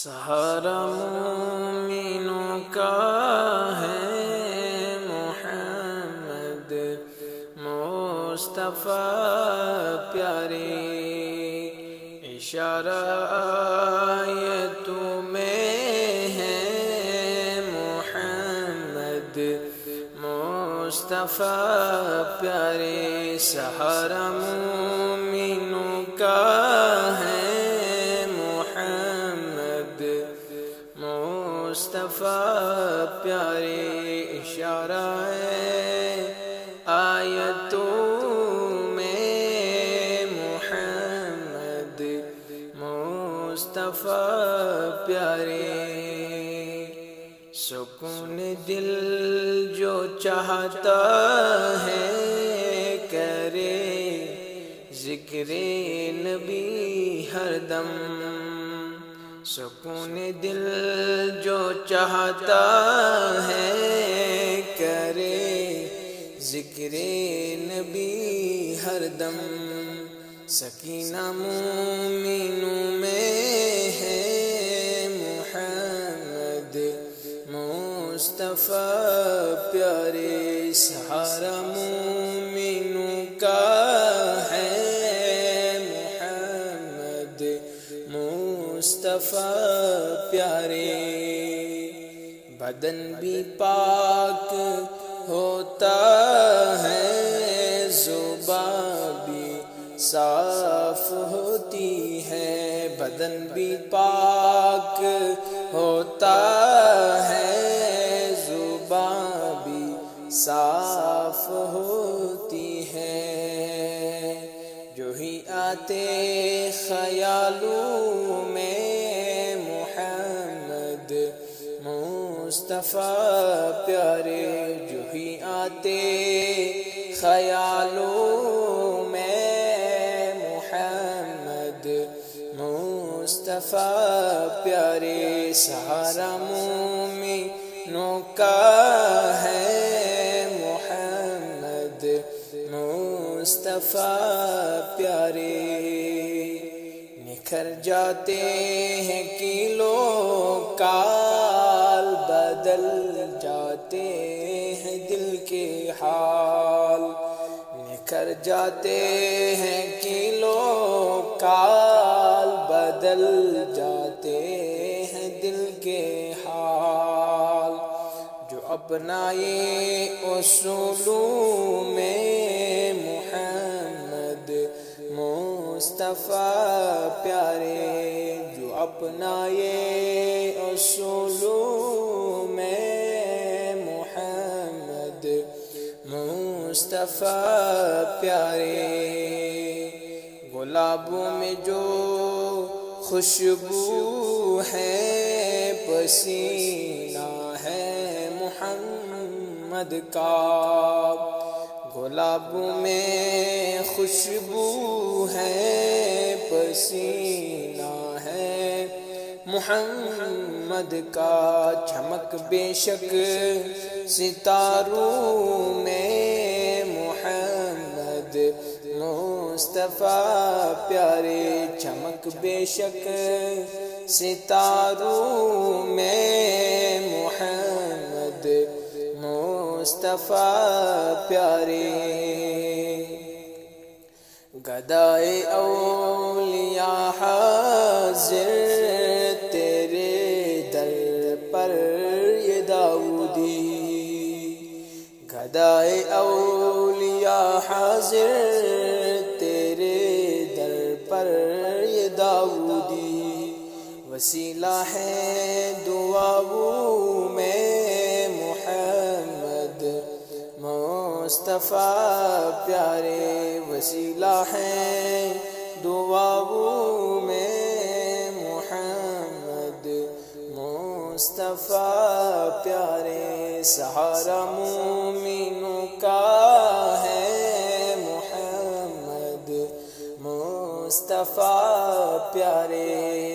سہارا مومنوں کا ہے محمد مصطفیٰ پیارے، اشارہ آیتوں میں ہے محمد مصطفیٰ پیارے، سہارا مومنوں کا ہے مصطفیٰ پیارے، اشارہ آیتوں میں محمد مصطفیٰ پیارے، سکون دل جو چاہتا ہے کرے ذکر نبی ہر دم، سکون دل جو چاہتا ہے کرے ذکر نبی ہر دم، سکینہ مومنوں میں ہے محمد مصطفیٰ پیارے، سہارا مومنوں کا ہے محمد مصطفیٰ پیارے، بدن بھی پاک ہوتا ہے، زبان بھی صاف ہوتی ہے، بدن بھی پاک ہوتا ہے، زبان بھی صاف ہوتی ہے، جو ہی آتے خیالوں میں محمد مصطفیٰ پیارے، جو ہی آتے خیالوں میں محمد مصطفیٰ پیارے، سہارا مومنوں کا ہے محمد مصطفیٰ پیارے، نکھر جاتے ہیں کلو کال، بدل جاتے ہیں دل کے حال، نکھر جاتے ہیں کلو کال، بدل جاتے ہیں دل کے حال، جو اپنائے اصولوں میں محمد مصطفیٰ پیارے، جو اپنائے اصولوں میں محمد مصطفیٰ پیارے، گلابوں میں جو خوشبو ہے پسینہ ہے محمد کا، گلابوں میں خوشبو ہے پسینہ ہے محمد کا، چمک بے شک ستاروں میں محمد مصطفیٰ پیارے، چمک بے شک ستاروں میں محمد مصطفیٰ پیارے، گدائے اولیاء حاضر تیرے در پر یہ داؤدی، گدائے اولیاء حاضر تیرے در پر یہ داؤدی، وسیلہ ہے دعاؤں میں محمد مصطفیٰ پیارے، وسیلہ ہے دعاؤں میں محمد مصطفیٰ پیارے، سہارا مومنوں کا ہے محمد مصطفیٰ پیارے۔